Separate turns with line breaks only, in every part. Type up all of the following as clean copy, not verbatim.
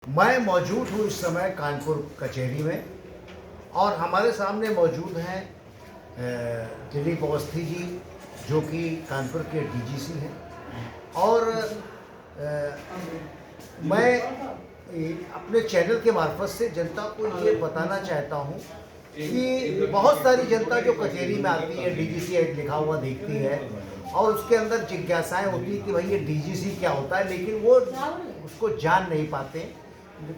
मैं मौजूद हूँ इस समय कानपुर कचहरी में और हमारे सामने मौजूद हैं दिलीप अवस्थी जी, जो कि कानपुर के डीजीसी हैं। और मैं अपने चैनल के मार्फत से जनता को ये बताना चाहता हूँ कि बहुत सारी जनता जो कचहरी में आती है, डीजीसी ऐड लिखा हुआ देखती है और उसके अंदर जिज्ञासाएं होती है कि भाई ये डीजीसी क्या होता है, लेकिन वो उसको जान नहीं पाते,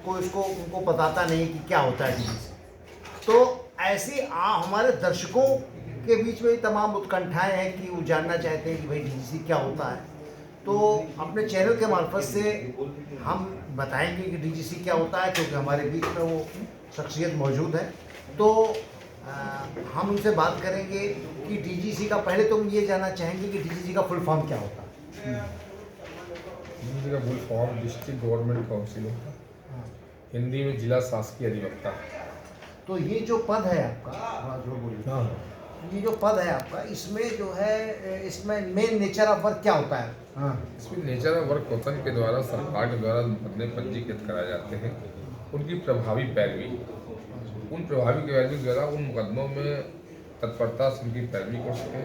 कोई उसको उनको बताता नहीं कि क्या होता है डीजीसी। तो ऐसे हमारे दर्शकों के बीच में तमाम उत्कंठाएं हैं कि वो जानना चाहते हैं कि भाई डीजीसी क्या होता है। तो अपने चैनल के मार्फत से हम बताएंगे कि डीजीसी क्या होता है, क्योंकि हमारे बीच में वो शख्सियत मौजूद है। तो हम उनसे बात करेंगे कि डीजीसी का, पहले तो हम ये जानना चाहेंगे कि डीजीसी का फुल फॉर्म क्या होता है।
डीजीसी का full form district government council होता है, हिंदी में जिला शासकीय अधिवक्ता।
तो ये जो पद है आपका, हाँ जो बोलिए,
हाँ,
ये जो पद है आपका, इसमें जो है, इसमें मेन नेचर ऑफ वर्क क्या होता है? हाँ,
इसमें नेचर ऑफ वर्क वतन के द्वारा सरकार के द्वारा मुकदमे पंजीकृत कराए जाते हैं, उनकी प्रभावी पैरवी, उन प्रभावी पैरवी के द्वारा उन मुकदमों में तत्परता से उनकी पैरवी कर सके,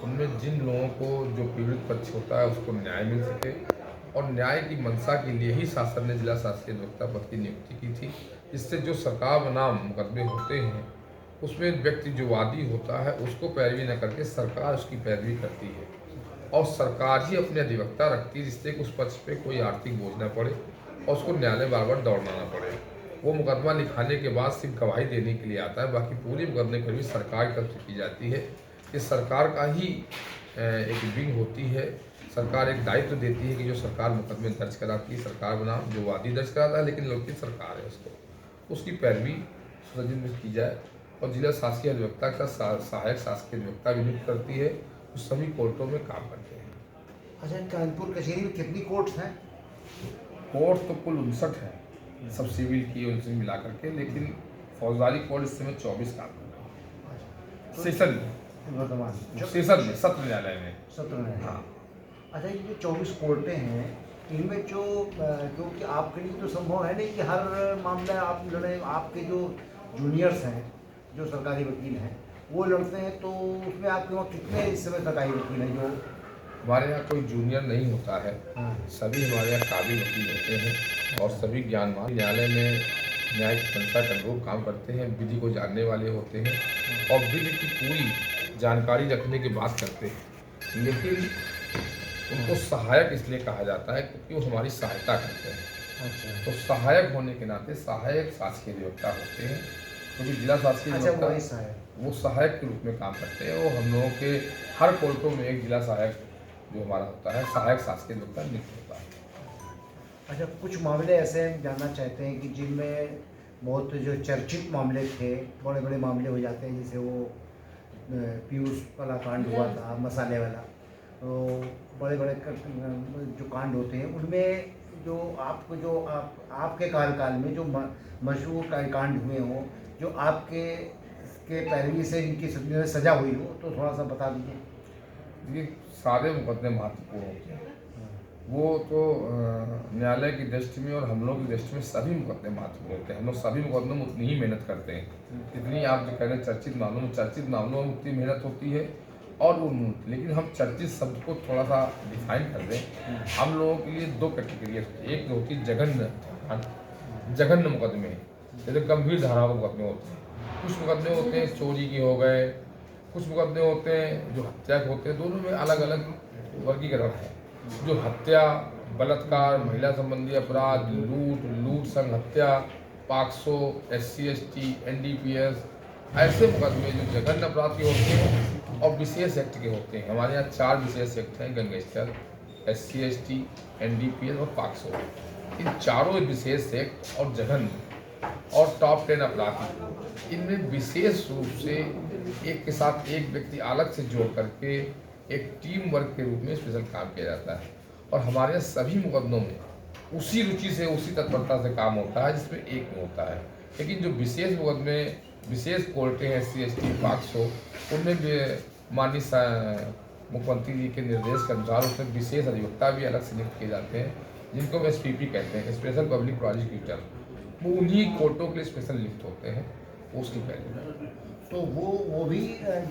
उनमें जिन लोगों को जो पीड़ित पक्ष होता है उसको न्याय मिल सके। और न्याय की मंशा के लिए ही शासन ने जिला शासकीय अधिवक्ता पद की नियुक्ति की थी, जिससे जो सरकार बनाम मुकदमे होते हैं उसमें व्यक्ति जो वादी होता है उसको पैरवी न करके सरकार उसकी पैरवी करती है और सरकार ही अपने अधिवक्ता रखती है, जिससे कि उस पक्ष पे कोई आर्थिक बोझ न पड़े और उसको न्यायालय बार बार दौड़ना न पड़े। वो मुकदमा लिखाने के बाद सिर्फ गवाही देने के लिए आता है, बाकी पूरी मुकदमे की सरकार की तरफ से की जाती है। ये सरकार का ही एक विंग होती है। सरकार एक दायित्व देती है कि जो सरकार मुकदमे दर्ज कराती है, सरकार बनाम जो वादी दर्ज कराता है, लेकिन लौकिक सरकार है उसकी पैरवी सुसज्जित में की जाए। और जिला शासकीय अधिवक्ता का सहायक शासकीय अधिवक्ता भी नियुक्त करती है, वो सभी कोर्टों में काम करते हैं।
अच्छा, कानपुर कचहरी में कितनी कोर्ट्स हैं?
कोर्ट तो कुल 59 है, सब सिविल की उनसे मिला करके, लेकिन फौजदारी कोर्ट इस समय 24 काम कर रहे हैं सेशन में,
वर्तमान
सेशन में, सत्र न्यायालय में।
सत्र में?
हाँ।
अच्छा, ये जो 24 कोर्टें हैं, इनमें जो क्योंकि आपके लिए तो संभव है नहीं कि हर मामला आप लड़े, आपके जो जूनियर्स हैं, जो सरकारी वकील हैं, वो लड़ते हैं, तो उसमें आपके वहाँ कितने इस समय सरकारी वकील हैं जो?
हमारे यहाँ कोई जूनियर नहीं होता है,
हाँ।
सभी हमारे यहाँ काबिल वकील होते हैं और सभी ज्ञानवान न्यायालय में न्याय की संस्था के अनुरूप काम करते हैं, विधि को जानने वाले होते हैं और विधि की पूरी जानकारी रखने की बात करते हैं। लेकिन उनको सहायक इसलिए कहा जाता है क्योंकि वो हमारी सहायता करते हैं।
अच्छा,
तो सहायक होने के नाते सहायक शासकीय अधिवक्ता होते हैं, क्योंकि जिला शासकीय
अच्छा,
अधिवक्ता
वही सा है।
वो सहायक के रूप में काम करते हैं। वो हम लोगों के हर कोर्टों में एक जिला सहायक जो हमारा होता है, सहायक शासकीय अधिवक्ता नियुक्त होता है।
अच्छा, कुछ मामले ऐसे हम जानना चाहते हैं कि जिनमें बहुत जो चर्चित मामले थे, बड़े बड़े मामले हो जाते हैं, जैसे वो पीयूष वाला कांड हुआ था, मसाले वाला, तो बड़े बड़े जो कांड होते हैं, उनमें जो आपको जो आपके कार्यकाल में जो मशहूर कांड हुए हों, जो आपके के पैरवी से इनकी सजा हुई हो, तो थोड़ा सा बता दीजिए।
ये सारे मुकदमे महत्वपूर्ण होते हैं, वो तो न्यायालय की दृष्टि में और हम लोग की दृष्टि में सभी मुकदमे महत्वपूर्ण होते हैं। हम लोग सभी मुकदमों में उतनी ही मेहनत करते हैं जितनी आप जो कह रहे हैं चर्चित मामलों में उतनी मेहनत होती है। और वो लेकिन हम चर्चित शब्द को थोड़ा सा डिफाइन कर दें, हम लोगों के लिए दो कैटेगरी है। एक होती है जघन्य मुकदमे, जैसे गंभीर धाराओं के मुकदमे होते हैं। कुछ मुकदमे होते हैं चोरी के हो गए, कुछ मुकदमे होते हैं जो हत्या के होते हैं। दोनों में अलग अलग वर्गीकरण है। जो हत्या, बलात्कार, महिला संबंधी अपराध, लूट संग हत्या, पाक्सो, SC ST, NDPS, ऐसे मुकदमे जो जघन्य अपराध के होते हैं और विशेष एक्ट के होते हैं। हमारे यहाँ 4 विशेष एक्ट हैं, गैंगस्टर, SC ST, NDPS और पाक्सो। इन चारों विशेष एक्ट और जघन्य और टॉप 10 अपराध, इनमें विशेष रूप से एक के साथ एक व्यक्ति अलग से जोड़ करके एक टीम वर्क के रूप में स्पेशल काम किया जाता है। और हमारे यहाँ सभी मुकदमों में उसी रुचि से, उसी तत्परता से काम होता है जिसमें एक में होता है। लेकिन जो विशेष मुकदमे, विशेष कोर्टें हैं SC ST, पाक्सो, उनमें माननीय मुख्यमंत्री जी के निर्देश के अनुसार उसमें विशेष अधिवक्ता भी अलग से नियुक्त किए जाते हैं जिनको SPP कहते हैं, स्पेशल पब्लिक प्रोसिक्यूटर, वो उन्हीं कोर्टों के लिए स्पेशल नियुक्त होते हैं, पोस्ट की पहले।
तो वो भी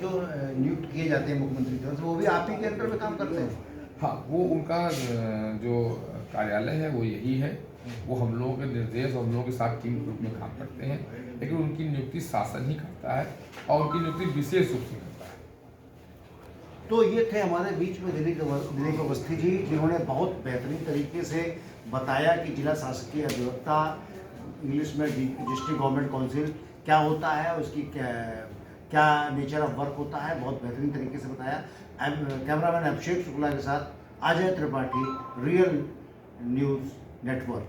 जो नियुक्त किए जाते हैं मुख्यमंत्री की तरफ से, वो भी आप ही के अंडर में काम करते हैं?
हाँ, वो उनका जो कार्यालय है वो यही है, वो हम लोगों के निर्देश और हम लोगों के साथ टीम के रूप में काम करते हैं, लेकिन उनकी नियुक्ति शासन ही करता है और उनकी नियुक्ति विशेष रूप से करता है।
तो ये थे हमारे बीच में दिलीप अवस्थी जी, जिन्होंने बहुत बेहतरीन तरीके से बताया कि जिला शासकीय अधिवक्ता, इंग्लिश में डिस्ट्रिक्ट गवर्नमेंट काउंसिल क्या होता है, उसकी क्या नेचर ऑफ वर्क होता है, बहुत बेहतरीन तरीके से बताया। कैमरामैन अभिषेक शुक्ला के साथ Ajay Tripathi, real news network.